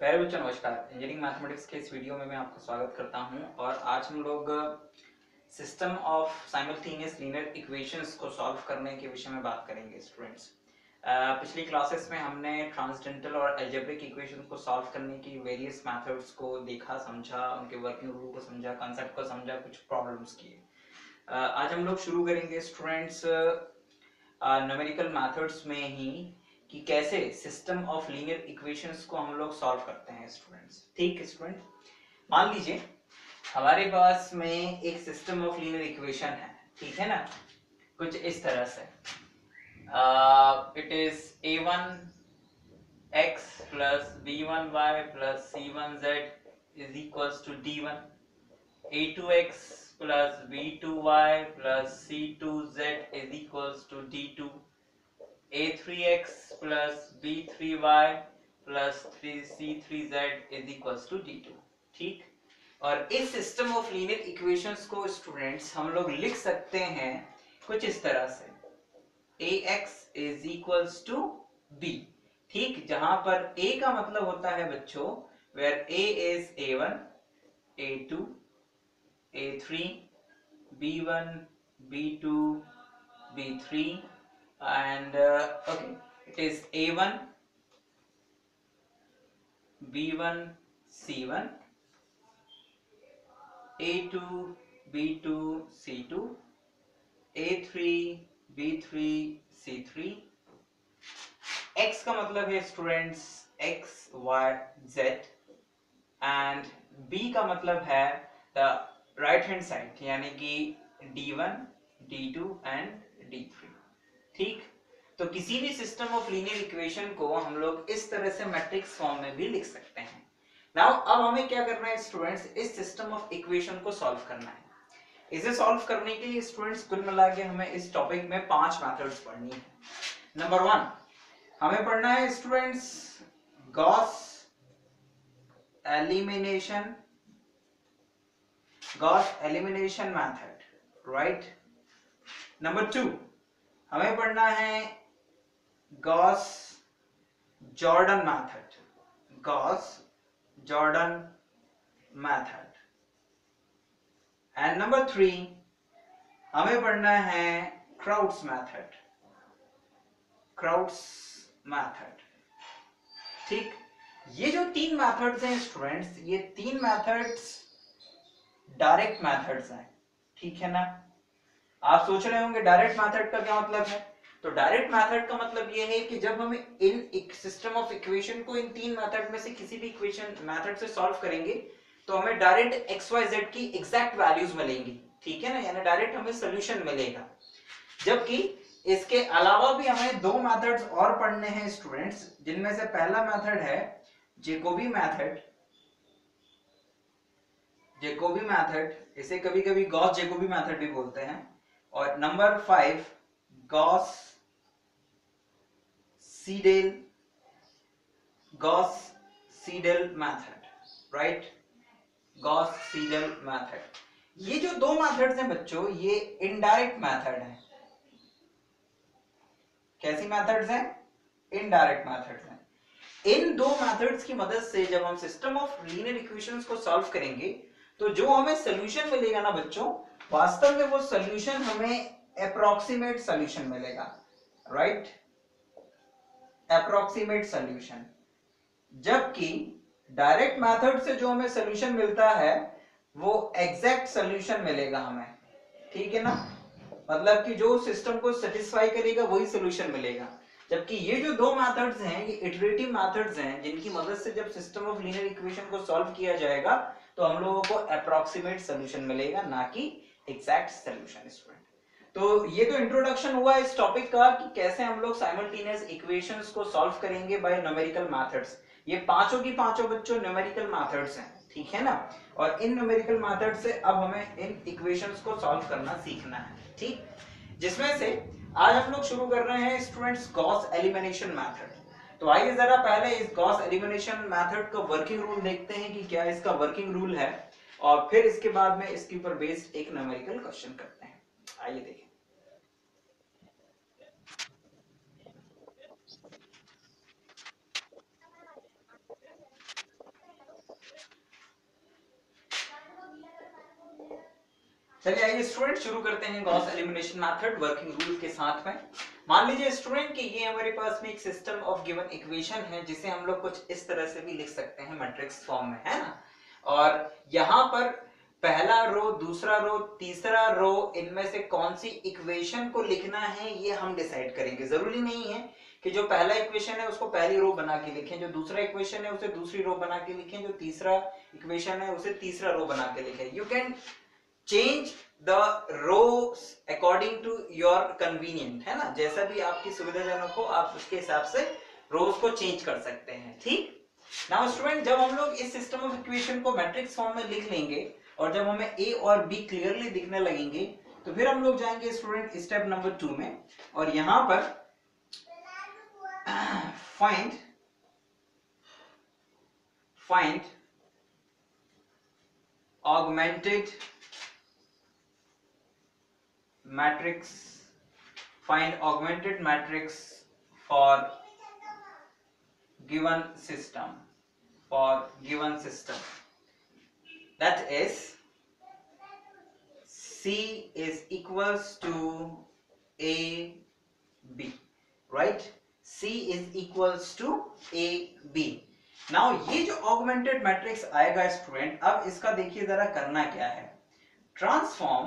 प्यारे बच्चों नमस्कार। इंजीनियरिंग मैथमेटिक्स के इस वीडियो में मैं आपका स्वागत करता हूं और आज हम लोग system of simultaneous linear equations को सॉल्व करने के विषय में बात करेंगे स्टूडेंट्स। पिछली क्लासेस में हमने ट्रांसडेंटल और अलजेब्रिक इक्वेशंस को सॉल्व करने की वेरियस मेथड्स को देखा, समझा, उनके वर्किंग रूल को समझा, कंसेप्ट को समझा, कुछ प्रॉब्लम्स किए। आज हम लोग शुरू करेंगे स्टूडेंट्स न्यूमेरिकल मेथड्स में ही कि कैसे सिस्टम ऑफ लीनियर इक्वेशंस को हम लोग सॉल्व करते हैं स्टूडेंट्स। ठीक स्टूडेंट, मान लीजिए हमारे पास में एक सिस्टम ऑफ लीनियर इक्वेशन है, ठीक है ना, कुछ इस तरह से it is a1x plus b1y plus c1z is equals to d1, a2x plus b2y plus c2z is equals to d2, a3x plus b3y plus 3c3z is equals to d2। ठीक, और इस सिस्टम ऑफ लीनियर इक्वेशंस को students हम लोग लिख सकते हैं कुछ इस तरह से, ax is equals to b। ठीक, जहां पर a का मतलब होता है बच्चों where a is a1, a2, a3, b1, b2, b3 and okay, it is a1, b1, c1, a2, b2, c2, a3, b3, c3। x का मतलब है students x, y, z and b का मतलब है द राइट हैंड साइड यानी कि d1, d2 and d3। ठीक, तो किसी भी सिस्टम ऑफ लीनियर इक्वेशन को हम लोग इस तरह से मैट्रिक्स फॉर्म में भी लिख सकते हैं। नाउ अब हमें क्या करना है स्टूडेंट्स, इस सिस्टम ऑफ इक्वेशन को सॉल्व करना है। इसे सॉल्व करने के लिए स्टूडेंट्स कुल मिला के हमें इस टॉपिक में 5 मेथड्स पढ़नी है। नंबर 1 हमें पढ़ना है students Gauss elimination, Gauss elimination method, right. Number 2 हमें पढ़ना है Gauss Jordan method, Gauss Jordan method and number 3 हमें पढ़ना है क्राउड्स मेथड, क्राउड्स मेथड। ठीक, ये जो 3 मेथड्स हैं स्टूडेंट्स, ये 3 मेथड्स डायरेक्ट मेथड्स हैं, ठीक है ना। आप सोच रहे होंगे डायरेक्ट मेथड का क्या मतलब है, तो डायरेक्ट मेथड का मतलब ये है कि जब हम इन एक सिस्टम ऑफ इक्वेशन को इन 3 मेथड में से किसी भी इक्वेशन मेथड से सॉल्व करेंगे तो हमें डायरेक्ट एक्स वाई जेड की एग्जैक्ट वैल्यूज मिलेंगी, ठीक है ना, यानी डायरेक्ट हमें सोल्यूशन मिलेगा। जबकि इसके अलावा भी हमें 2 मेथड्स और पढ़ने हैं स्टूडेंट्स, जिनमें से पहला मेथड है जैकोबी मेथड, जैकोबी मेथड, इसे कभी कभी गॉस जैकोबी मेथड भी बोलते हैं, और number 5 Gauss Seidel, Gauss Seidel method, right, Gauss Seidel method. ये जो 2 मेथड्स हैं बच्चों, ये इनडायरेक्ट मेथड है। कैसी मेथड्स हैं? इनडायरेक्ट मेथड्स हैं। इन 2 मेथड्स की मदद से जब हम सिस्टम ऑफ लीनियर इक्वेशंस को सॉल्व करेंगे तो जो हमें सोल्यूशन मिलेगा ना बच्चों, वास्तव में वो सोल्यूशन हमें अप्रोक्सीमेट सोल्यूशन मिलेगा, राइट, अप्रोक्सीमेट सोल्यूशन। जबकि डायरेक्ट मेथड से जो हमें सोल्यूशन मिलता है वो एग्जैक्ट सोल्यूशन मिलेगा हमें, ठीक है ना, मतलब कि जो सिस्टम को सेटिस्फाई करेगा वही सोल्यूशन मिलेगा। जबकि ये जो 2 मेथड्स हैं ये इटरेटिव मेथड्स हैं, जिनकी मदद से जब सिस्टम ऑफ लीनियर इक्वेशन को सॉल्व किया जाएगा तो हम लोगों को अप्रोक्सीमेट सोल्यूशन मिलेगा, ना कि एग्जैक्ट सोल्यूशन। स्टूडेंट, तो ये तो इंट्रोडक्शन हुआ इस टॉपिक का कि कैसे हम लोग साइमल्टेनियस इक्वेशंस को सॉल्व करेंगे बाय न्यूमेरिकल मेथड्स। ये पांचों की पांचों बच्चों न्यूमेरिकल मेथड्स हैं, ठीक है ना, और इन न्यूमेरिकल मेथड से अब हमें इन इक्वेशंस को सॉल्व करना सीखना है, ठीक, जिसमें से आज हम लोग शुरू कर रहे हैं स्टूडेंट्स गॉस एलिमिनेशन मेथड। तो आइए जरा पहले इस गॉस एलिमिनेशन मेथड का वर्किंग रूल देखते हैं कि क्या इसका वर्किंग रूल है, और फिर इसके बाद में इसके ऊपर बेस्ड एक न्यूमेरिकल क्वेश्चन करते हैं। आइए देखें। चलिए आइए स्टूडेंट शुरू करते हैं Gauss elimination method working rule के साथ में। मान लीजिए स्टूडेंट कि ये हमारे पास में एक सिस्टम ऑफ गिवन इक्वेशन है जिसे हम लोग कुछ इस तरह से भी लिख सकते हैं मैट्रिक्स फॉर्म में, है ना। और यहाँ पर पहला रो, दूसरा रो, तीसरा रो, इनमें से कौन सी इक्वेशन को लिखना है ये हम डिसाइड करेंगे। जरूरी नहीं है कि जो पहला इक्वेशन है उसको पहली रो बना के लिखें, जो दूसरा इक्वेशन है उसे दूसरी रो बना के लिखें, जो तीसरा इक्वेशन है उसे तीसरा रो बना के लिखें। You can change the rows according to your convenient, है ना। जैसा भी आपकी सुविधाजनक हो आप उसके हिसाब से रोज को चेंज कर सकते हैं, ठीक। नाउ स्टूडेंट, जब हम लोग इस सिस्टम ऑफ इक्वेशन को मैट्रिक्स फॉर्म में लिख लेंगे और जब हमें ए और बी क्लियरली दिखने लगेंगे तो फिर हम लोग जाएंगे स्टूडेंट स्टेप नंबर 2 में, और यहां पर find augmented matrix, find augmented matrix for given system, that is C is equals to A B, right? C is equals to A B. Now ये जो ऑगमेंटेड मैट्रिक्स आएगा स्टूडेंट, अब इसका देखिए जरा करना क्या है। Transform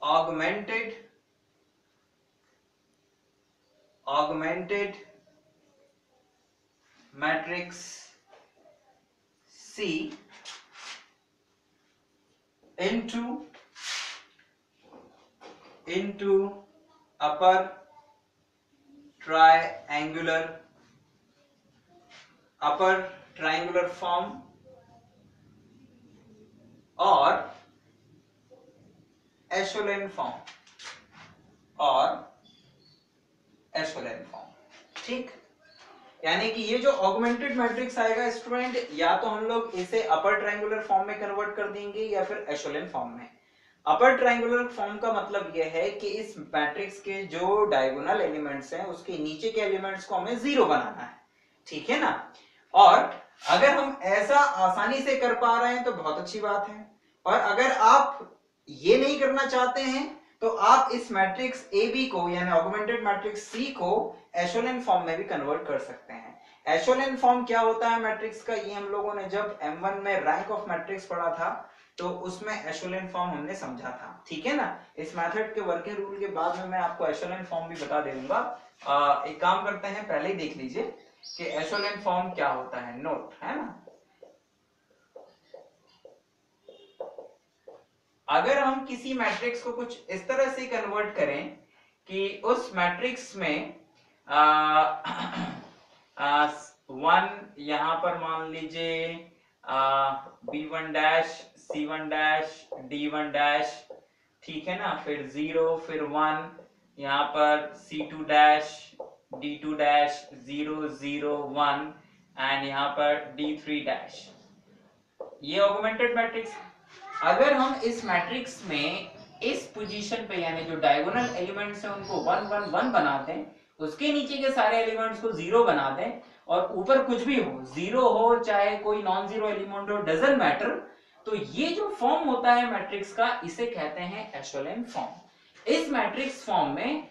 augmented matrix C into upper triangular form और echelon form, ठीक। यानी कि ये जो ऑगमेंटेड मैट्रिक्स आएगा स्टूडेंट, या तो हम लोग इसे अपर ट्रायंगुलर फॉर्म में कन्वर्ट कर देंगे या फिर एशोलेन फॉर्म में। अपर ट्रायंगुलर फॉर्म का मतलब यह है कि इस मैट्रिक्स के जो डायगोनल एलिमेंट्स हैं उसके नीचे के एलिमेंट्स को हमें 0 बनाना है, ठीक है ना। और अगर हम ऐसा आसानी से कर पा रहे हैं तो बहुत अच्छी बात है, और अगर आप ये नहीं करना चाहते हैं तो आप इस मैट्रिक्स ए बी को यानी ऑगमेंटेड मैट्रिक्स सी को एशोलेन फॉर्म में भी कन्वर्ट कर सकते हैं। एशोलेन फॉर्म क्या होता है मैट्रिक्स का, ये हम लोगों ने जब M1 में रैंक ऑफ मैट्रिक्स पढ़ा था तो उसमें एशोलेन फॉर्म हमने समझा था, ठीक है ना। इस मेथड के वर्किंग रूल के बाद में मैं आपको एशोलेन फॉर्म भी बता दूंगा। एक काम करते हैं, पहले ही देख लीजिए कि एशोलेन फॉर्म क्या होता है, नोट, है ना। अगर हम किसी मैट्रिक्स को कुछ इस तरह से कन्वर्ट करें कि उस मैट्रिक्स में 1 यहां पर मान लीजिए B1 dash, C1 dash, D1 dash, ठीक है ना, फिर 0, फिर 1, यहां पर C2 dash, D2 dash, 0 0 1 and यहां पर D3 डैश। ये ऑगमेंटेड मैट्रिक्स। अगर हम इस मैट्रिक्स में इस पोजीशन पे यानी जो डायगोनल एलिमेंट्स हैं उनको 1 1 1 बना दें, उसके नीचे के सारे एलिमेंट्स को 0 बना दें और ऊपर कुछ भी हो, 0 हो चाहे कोई नॉन जीरो एलिमेंट हो, डजंट मैटर, तो ये जो फॉर्म होता है मैट्रिक्स का इसे कहते हैं एशोलेन फॉर्म। इस मैट्रिक्स फॉर्म में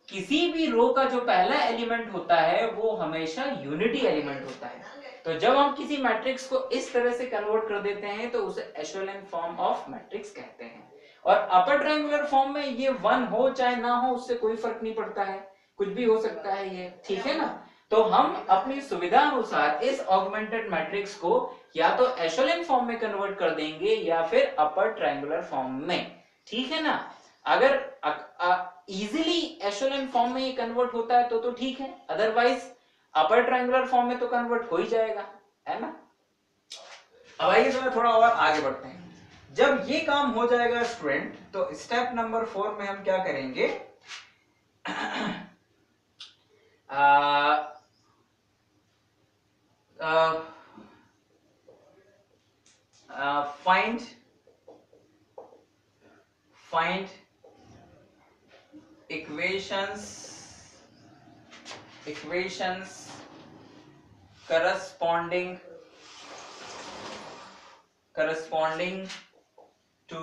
किसी भी रो का जो पहला एलिमेंट होता है वो हमेशा यूनिटी एलिमेंट होता है। तो जब हम किसी मैट्रिक्स को इस तरह से कन्वर्ट कर देते हैं तो उसे एशोलेन फॉर्म ऑफ मैट्रिक्स कहते हैं। और अपर ट्रायंगुलर फॉर्म में ये 1 हो चाहे ना हो उससे कोई फर्क नहीं पड़ता है, कुछ भी हो सकता है ये, ठीक है ना। तो हम अपनी सुविधा अनुसार इस ऑगमेंटेड मैट्रिक्स को या तो एशोलेन फॉर्म में कन्वर्ट कर देंगे या फिर अपर ट्रायंगुलर फॉर्म में, ठीक है ना। अगर इजीली एशोलेन फॉर्म में ये कन्वर्ट होता है तो ठीक है, अदरवाइज अपर ट्रायंगुलर फॉर्म में तो कन्वर्ट हो ही जाएगा, है ना। अब आइए जरा थोड़ा और आगे बढ़ते हैं। जब ये काम हो जाएगा स्टूडेंट तो स्टेप नंबर 4 में हम क्या करेंगे, find equations corresponding corresponding to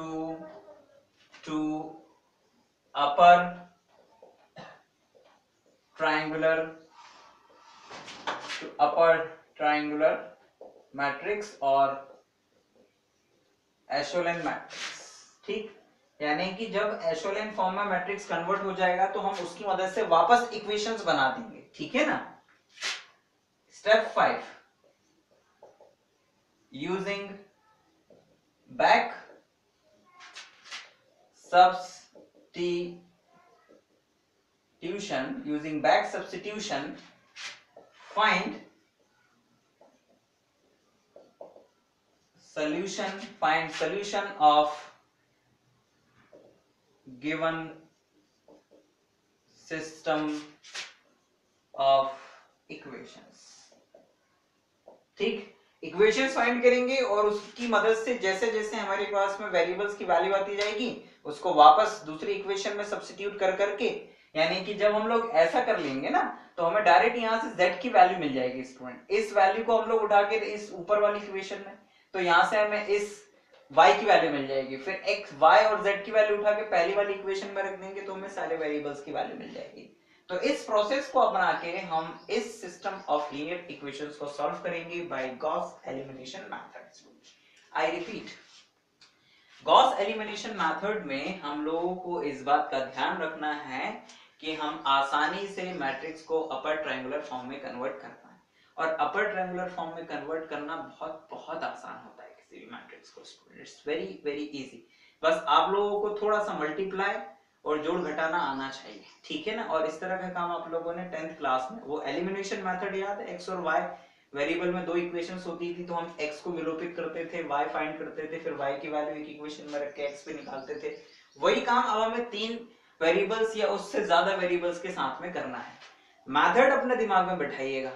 upper triangular matrix और एशोलेन मैट्रिक्स। ठीक, यानी कि जब एशोलेन फॉर्म में मैट्रिक्स कन्वर्ट हो जाएगा तो हम उसकी मदद से वापस इक्वेशंस बना देंगे। ठीक है ना। Step 5, using back substitution, find solution of given system of equations। ठीक, इक्वेशंस फाइंड करेंगे और उसकी मदद से जैसे जैसे हमारे पास में वेरिएबल्स की वैल्यू आती जाएगी उसको वापस दूसरी इक्वेशन में सब्स्टिट्यूट कर करके, यानी कि जब हम लोग ऐसा कर लेंगे ना तो हमें डायरेक्ट यहाँ से z की वैल्यू मिल जाएगी स्टूडेंट। इस वैल्यू को हम लोग उठा के इस ऊपर वाली इक्वेशन में, तो यहाँ से हमें इस y की वैल्यू मिल जाएगी, फिर x y और z की वैल्यू उठा के पहली वाली इक्वेशन में रख देंगे तो हमें सारे वेरिएबल्स की वैल्यू मिल जाएगी। तो इस प्रोसेस को अपना के हम इस सिस्टम ऑफ लीनियर इक्वेशंस को सॉल्व करेंगे by Gauss elimination method. I repeat, Gauss elimination method में हम लोगों को इस बात का ध्यान रखना है कि हम आसानी से मैट्रिक्स को अपर ट्रायंगुलर फॉर्म में कन्वर्ट कर पाए, और अपर ट्रायंगुलर फॉर्म में कन्वर्ट करना बहुत बहुत आसान होता है किसी भी मैट्रिक्स को। It's very very easy. बस आप लोगों को थोड़ा सा मल्टीप्लाई और जोड़ घटाना आना चाहिए। ठीक है ना। और इस तरह का काम आप लोगों ने 10th क्लास में वो एलिमिनेशन मेथड याद है, x और y वेरिएबल में दो इक्वेशंस होती थी तो हम x को विलोपित करते थे, y फाइंड करते थे, फिर y की वैल्यू एक इक्वेशन में रख के x पे निकालते थे। वही काम अब हमें 3 वेरिएबल्स या उससे ज्यादा वेरिएबल्स के साथ में करना है। मेथड अपने दिमाग में बैठाइएगा।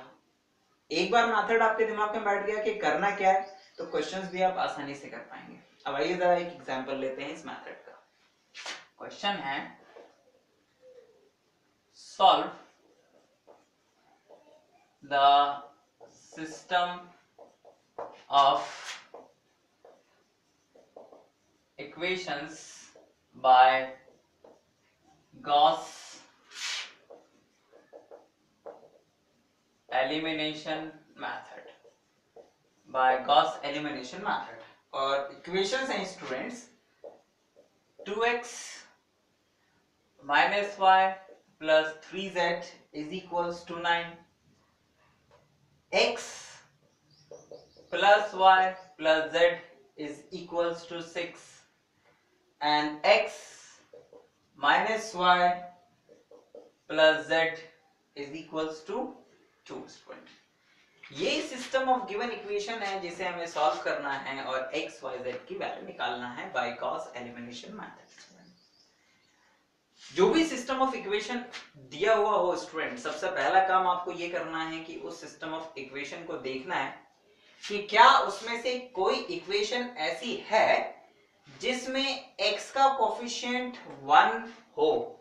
एक बार मेथड आपके दिमाग में बैठ गया कि करना क्या है तो क्वेश्चंस भी आप आसानी से कर पाएंगे। अब आइए जरा एक एग्जांपल लेते हैं इस मेथड का। क्वेश्चन है solve the system of equations by Gauss elimination method, by Gauss elimination method. और इक्वेशंस हैं students 2x minus y plus 3z is equals to 9, x plus y plus z is equals to 6, and x minus y plus z is equals to 2। ये system of given equation है जिसे हमें solve करना है और x y z की value निकालना है बाय गॉस एलिमिनेशन मेथड। जो भी सिस्टम ऑफ इक्वेशन दिया हुआ हो स्टूडेंट, सबसे पहला काम आपको ये करना है कि उस सिस्टम ऑफ इक्वेशन को देखना है कि क्या उसमें से कोई इक्वेशन ऐसी है जिसमें x का कोफिशिएंट 1 हो।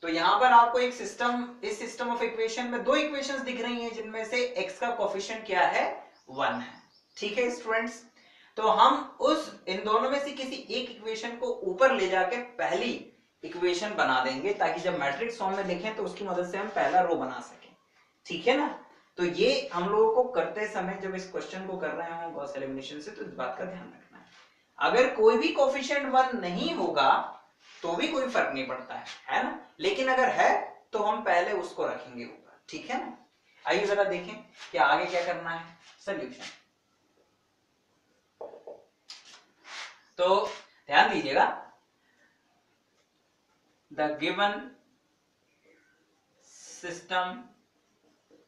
तो यहां पर आपको एक सिस्टम, इस सिस्टम ऑफ इक्वेशन में दो इक्वेशंस दिख रही हैं जिनमें से x का कोफिशिएंट क्या है 1 है। ठीक है स्टूडेंट्स, तो हम उस इन दोनों में से किसी एक इक्वेशन को ऊपर ले जाके पहली इक्वेशन बना देंगे ताकि जब मैट्रिक्स फॉर्म में लिखें तो उसकी मदद से हम पहला रो बना सकें। ठीक है ना। तो ये हम लोगों को करते समय जब इस क्वेश्चन को कर रहे हो गॉस एलिमिनेशन से, तो इस बात का ध्यान रखना है। अगर कोई भी कोफिशिएंट 1 नहीं होगा तो भी कोई फर्क नहीं पड़ता है ना, लेकिन अगर है तो हम पहले उसको रखेंगे ऊपर। ठीक है ना। आइए जरा देखें कि आगे क्या करना है। सॉल्यूशन, तो ध्यान दीजिएगा, the given system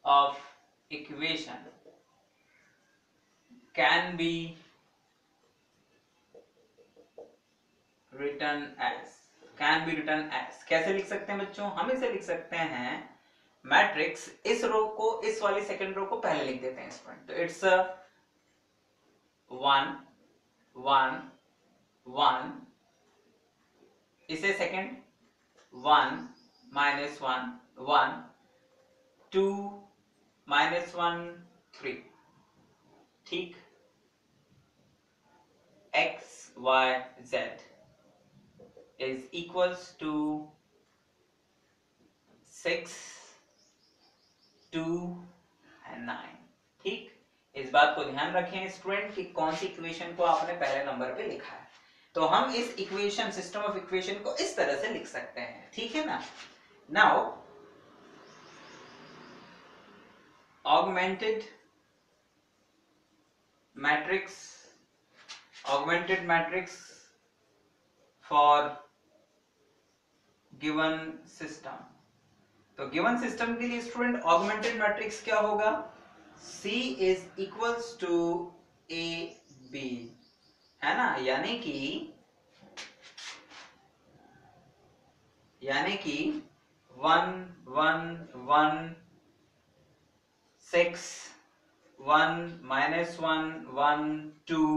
of equation can be written as, कैसे लिख सकते हैं बच्चों? हम इसे लिख सकते हैं मैट्रिक्स, इस रो को, इस वाली सेकंड रो को पहले लिख देते हैं स्टूडेंट। तो इट्स 1 1 1, इसे सेकंड 1 minus 1 1, 2 minus 1 3। ठीक, y z is equals to 6, 2 and 9। ठीक, इस बात को ध्यान रखें स्टूडेंट कि कौन सी इक्वेशन को आपने पहले नंबर पे लिखा है। तो हम इस इक्वेशन सिस्टम ऑफ इक्वेशन को इस तरह से लिख सकते हैं, ठीक है ना। Now augmented matrix for given system। तो गिवन सिस्टम के लिए स्टूडेंट ऑगमेंटेड मैट्रिक्स क्या होगा, C is equals to A B, है ना। यानी कि 1 1 1 6 1 -1 1 2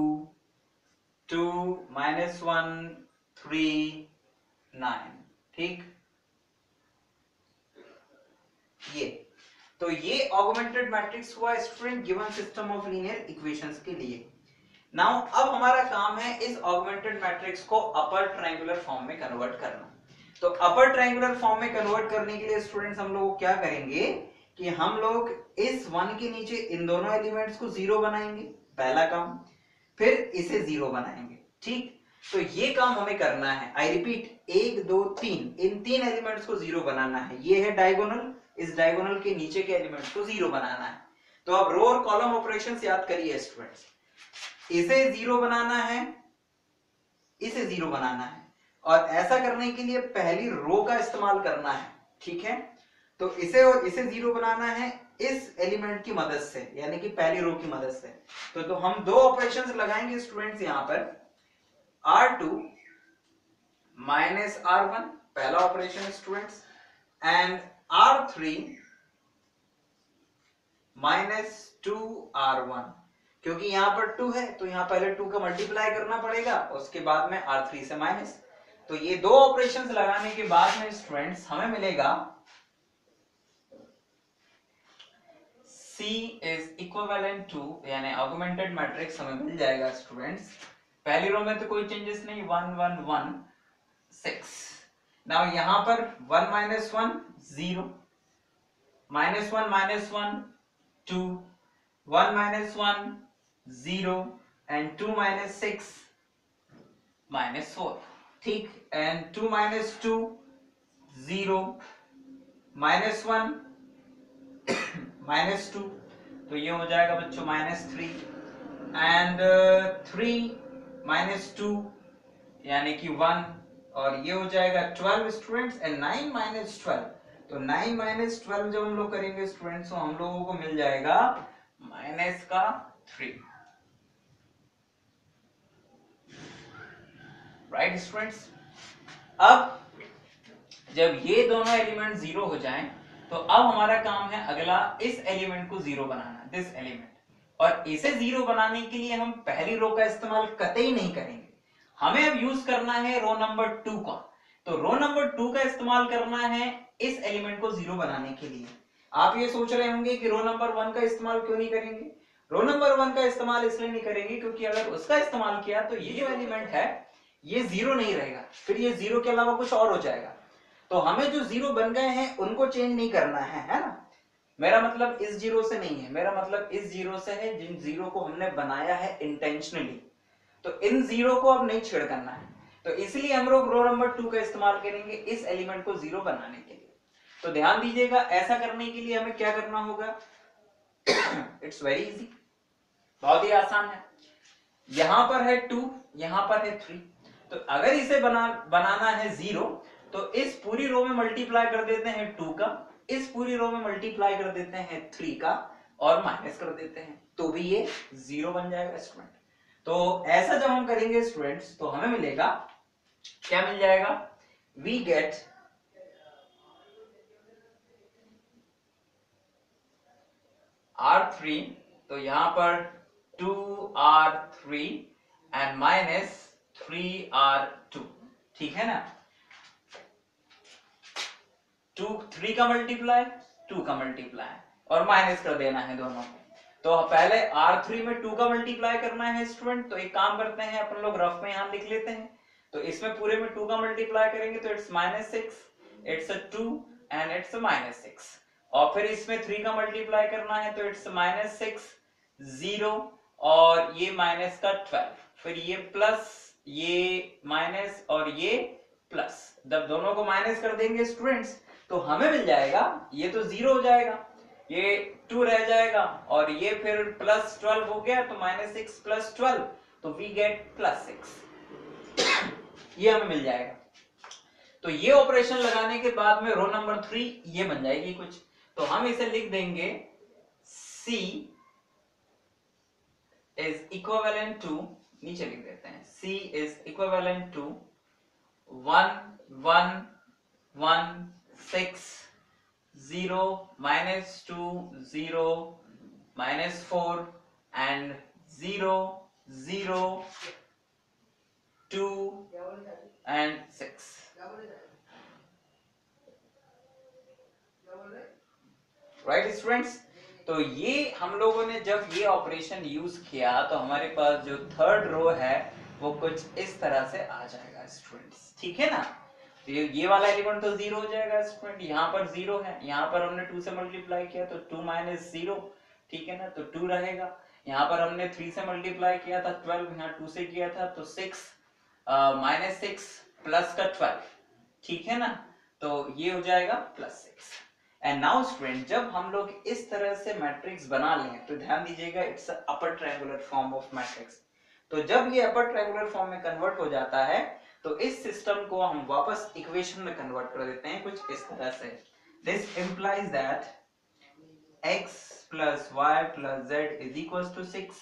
2 -1 3 9। ठीक, ये ऑगमेंटेड मैट्रिक्स हुआ student given system of linear equations के लिए। नाउ अब हमारा काम है इस ऑगमेंटेड मैट्रिक्स को अपर ट्रायंगुलर फॉर्म में कन्वर्ट करना। तो अपर ट्रायंगुलर फॉर्म में कन्वर्ट करने के लिए स्टूडेंट्स हम लोग क्या करेंगे कि हम लोग इस 1 के नीचे इन दोनों एलिमेंट्स को 0 बनाएंगे, पहला काम, फिर इसे 0 बनाएंगे। ठीक, तो ये काम हमें करना है। आई रिपीट, 1 2 3 इन 3 एलिमेंट्स को 0 बनाना है। ये है डायगोनल, इस डायगोनल के नीचे के एलिमेंट्स को 0 बनाना है। तो अब रो और कॉलम ऑपरेशंस याद करिए स्टूडेंट्स। इसे 0 बनाना है, इसे 0 बनाना है, और ऐसा करने के लिए पहली रो का इस्तेमाल करना है। ठीक है, तो इसे और इसे 0 बनाना है इस एलिमेंट की मदद से, यानी कि पहली रो की मदद से। तो हम दो ऑपरेशंस लगाएंगे स्टूडेंट्स यहां पर। R2 माइनस R1 पहला operation students, and R3 minus 2R1, क्योंकि यहां पर 2 है तो यहां पहले 2 का मल्टीप्लाई करना पड़ेगा, उसके बाद में R3 से माइनस। तो ये दो ऑपरेशंस लगाने के बाद में स्टूडेंट्स हमें मिलेगा C इज इक्विवेलेंट टू, यानी ऑगमेंटेड मैट्रिक्स हमें मिल जाएगा स्टूडेंट्स। पहली रो में तो कोई चेंजेस नहीं, 1 1 1 6। नाउ यहां पर 1 minus 1 0, -1 -1 2, 1 minus 1 0, and 2 minus 6 -4। ठीक, and 2 minus 2 0, -1 -2, तो ये हो जाएगा बच्चों -3, एंड 3 -2 यानी कि 1, और ये हो जाएगा 12 स्टूडेंट्स, एंड 9 minus 12, तो 9 minus 12 जब हम लोग करेंगे स्टूडेंट्स तो हम लोगों को मिल जाएगा -3। राइट स्टूडेंट्स, अब जब ये दोनों एलिमेंट 0 हो जाएं तो अब हमारा काम है अगला इस एलिमेंट को 0 बनाना, दिस एलिमेंट। और इसे 0 बनाने के लिए हम पहली रो का इस्तेमाल कतई नहीं करेंगे, हमें अब यूज करना है रो नंबर 2 का। तो रो नंबर 2 का इस्तेमाल करना है इस एलिमेंट को 0 बनाने के लिए। आप ये सोच रहे होंगे कि रो नंबर 1 का इस्तेमाल क्यों नहीं करेंगे। रो नंबर 1 का इस्तेमाल इसलिए नहीं करेंगे क्योंकि अगर उसका इस्तेमाल किया तो ये जो एलिमेंट है ये 0 नहीं रहेगा, फिर ये 0 के अलावा कुछ और हो जाएगा। तो हमें जो 0 बन गए हैं उनको चेंज नहीं करना है ना। मेरा मतलब इस 0 से नहीं है, मेरा मतलब इस 0 से है जिन 0 को हमने बनाया है इंटेंशनली। तो इन 0 को अब नहीं छेड़ करना है, तो इसलिए हम लोग रो नंबर 2 का इस्तेमाल करेंगे इस एलिमेंट को 0 बनाने के लिए। तो ध्यान दीजिएगा, ऐसा करने के लिए हमें क्या करना होगा। इट्स वेरी इजी, बहुत ही आसान है। यहां पर है 2, यहां पर है 3, तो अगर इसे बनाना है 0 तो इस पूरी रो में मल्टीप्लाई कर देते हैं 2 का, इस पूरी रो में मल्टीप्लाई कर देते हैं 3 का, और माइनस कर देते हैं, तो भी ये 0 बन जाएगा स्टूडेंट। तो ऐसा जब हम करेंगे स्टूडेंट्स तो हमें मिलेगा, क्या मिल जाएगा, वी गेट R3, तो यहां पर 2R3 एंड माइनस 3R2। ठीक है ना, 3 का मल्टीप्लाई 2 का मल्टीप्लाई और माइनस कर देना है दोनों को। तो पहले R3 में 2 का मल्टीप्लाई करना है स्टूडेंट, तो एक काम करते हैं अपन लोग रफ में यहां लिख लेते हैं। तो इसमें पूरे में 2 का मल्टीप्लाई करेंगे तो इट्स -6, इट्स 2 एंड इट्स -6। और फिर इसमें 3 का मल्टीप्लाई करना है तो इट्स -6 0 और ये माइनस का 12, फिर ये प्लस, ये माइनस और ये प्लस। जब दोनों को माइनस कर देंगे स्टूडेंट्स तो हमें मिल जाएगा, ये तो 0 हो जाएगा, ये 2 रह जाएगा और ये फिर +12 हो गया तो -6 + 12, तो वी गेट +6। ये हमें मिल जाएगा। तो ये ऑपरेशन लगाने के बाद में रो नंबर 3 ये बन जाएगी कुछ, तो हम इसे लिख देंगे C is equivalent to, नीचे लिख देते हैं, C is equivalent to 1 1 1 6 0 -2 0 -4 and 0 0 2 and 6। Right students, तो ये हम लोगों ने जब ये ऑपरेशन यूज किया तो हमारे पास जो थर्ड रो है वो कुछ इस तरह से आ जाएगा स्टूडेंट्स, ठीक है ना। तो ये वाला एलिमेंट तो 0 हो जाएगा स्टूडेंट, यहाँ पर 0 है, यहाँ पर हमने 2 से मल्टीप्लाई किया तो 2 - 0, ठीक है ना, तो 2 रहेगा। यहाँ पर हमने 3 से मल्टीप्लाई किया था 12, यहाँ 2 से किया था तो 6 -6 प्लस का 12, ठीक है ना, तो ये हो जाएगा +6। एंड नाउ स्टूडेंट, जब हम लोग इस तरह से मैट्रिक्स बना लें तो ध्यान दीजिएगा, it's upper triangular form of matrix. तो जब ये अपर ट्रायंगुलर फॉर्म में कन्वर्ट हो जाता है तो इस सिस्टम को हम वापस इक्वेशन में कन्वर्ट कर देते हैं कुछ इस तरह से। This implies that x + y + z = 6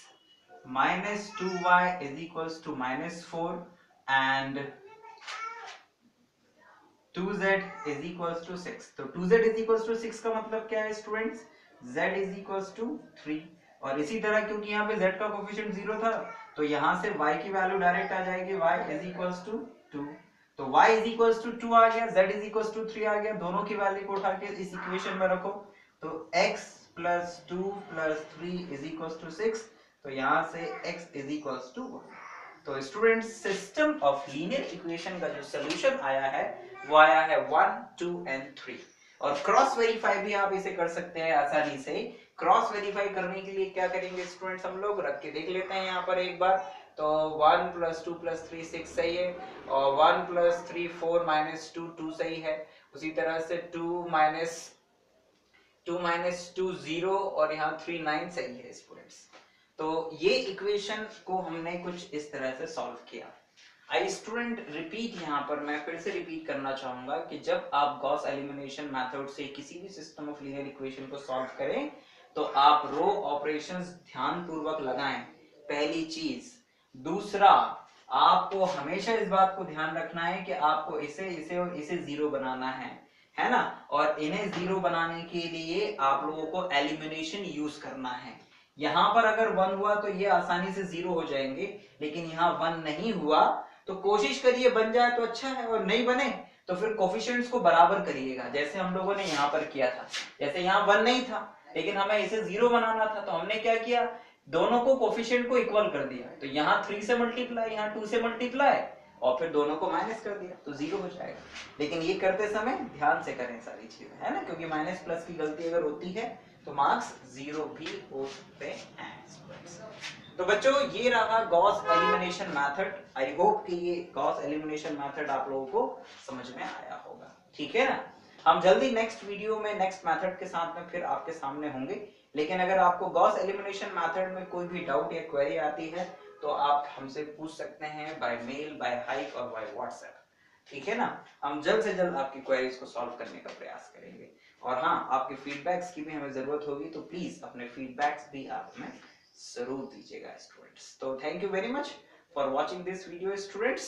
-2y = -4 and 2z = 6। तो 2z = 6 का मतलब क्या है स्टूडेंट्स, z = 3। और इसी तरह क्योंकि यहाँ पे z का कोफिशिएंट 0 था तो यहाँ से y की वैल्यू डायरेक्ट आ जाएगी, y = 2। तो y = 2 आ गया, z = 3 आ गया, दोनों की वैल्यू को उठा के इस इक्वेशन में रखो तो x + 2 + 3 = 6। तो यहाँ से x = 1। तो students, system of linear equation का जो सॉल्यूशन आया है वो आया है 1 2 and 3। और क्रॉस वेरीफाई भी आप इसे कर सकते हैं आसानी से। क्रॉस वेरीफाई करने के लिए क्या करेंगे स्टूडेंट्स, हम लोग रख के देख लेते हैं यहाँ पर एक बार। तो 1 + 2 + 3 6 सही है, और 1 + 3 4 -2 2 सही है। उसी तरह से 2 -2 0 और यहाँ 3 9 सही है स्टूडेंट्स। तो ये इक्वेशन को हमने कुछ इस तरह से सॉल्व किया। आई स्टूडेंट रिपीट, यहाँ पर मैं फिर से रिपीट करना चाहूंगा कि जब आप गॉस एलिमिनेशन मेथड से किसी भी सिस्टम ऑफ लीनियर इक्वेशन को सॉल्व करें तो आप रो ऑपरेशंस ध्यानपूर्वक लगाएं, पहली चीज। दूसरा, आपको हमेशा इस बात को ध्यान रखना है कि आपको इसे इसे और इसे 0 बनाना है ना। और इन्हें 0 बनाने के लिए आप लोगों को एलिमिनेशन यूज करना है। यहाँ पर अगर 1 हुआ तो ये आसानी से 0 हो जाएंगे, लेकिन यहाँ 1 नहीं हुआ तो कोशिश करिए बन जाए तो अच्छा है, और नहीं बने तो फिर कोफिशिएंट्स को बराबर करिएगा, जैसे हम लोगों ने यहाँ पर किया था। जैसे यहाँ 1 नहीं था लेकिन हमें इसे 0 बनाना था, तो हमने क्या किया, दोनों को कोफिशिएंट को इक्वल कर दिया। तो यहाँ 3 से मल्टीप्लाई, यहाँ 2 से मल्टीप्लाई, और फिर दोनों को माइनस कर दिया तो 0 हो जाएगा। लेकिन ये करते समय ध्यान से करें सारी चीजें, है ना, क्योंकि माइनस प्लस की गलती अगर होती है तो मार्क्स 0 भी हो सकते हैं। तो बच्चों, ये रहा Gauss elimination method. I hope कि ये गॉस एलिमिनेशन मेथड आप लोगों को समझ में आया होगा, ठीक है ना। हम जल्दी नेक्स्ट वीडियो में नेक्स्ट मेथड के साथ में फिर आपके सामने होंगे। लेकिन अगर आपको गॉस एलिमिनेशन मेथड में कोई भी डाउट या क्वेरी आती है तो आप हमसे पूछ सकते हैं बाय मेल, बाय हाइक और बाय व्हाट्सएप, ठीक है ना। हम जल्द से जल्द आपकी क्वेरीज को सॉल्व करने का प्रयास करेंगे। और हाँ, आपके फीडबैक्स की भी हमें जरूरत होगी, तो प्लीज अपने फीडबैक्स भी आप हमें जरूर दीजिएगा स्टूडेंट्स। तो thank you very much for watching this video students.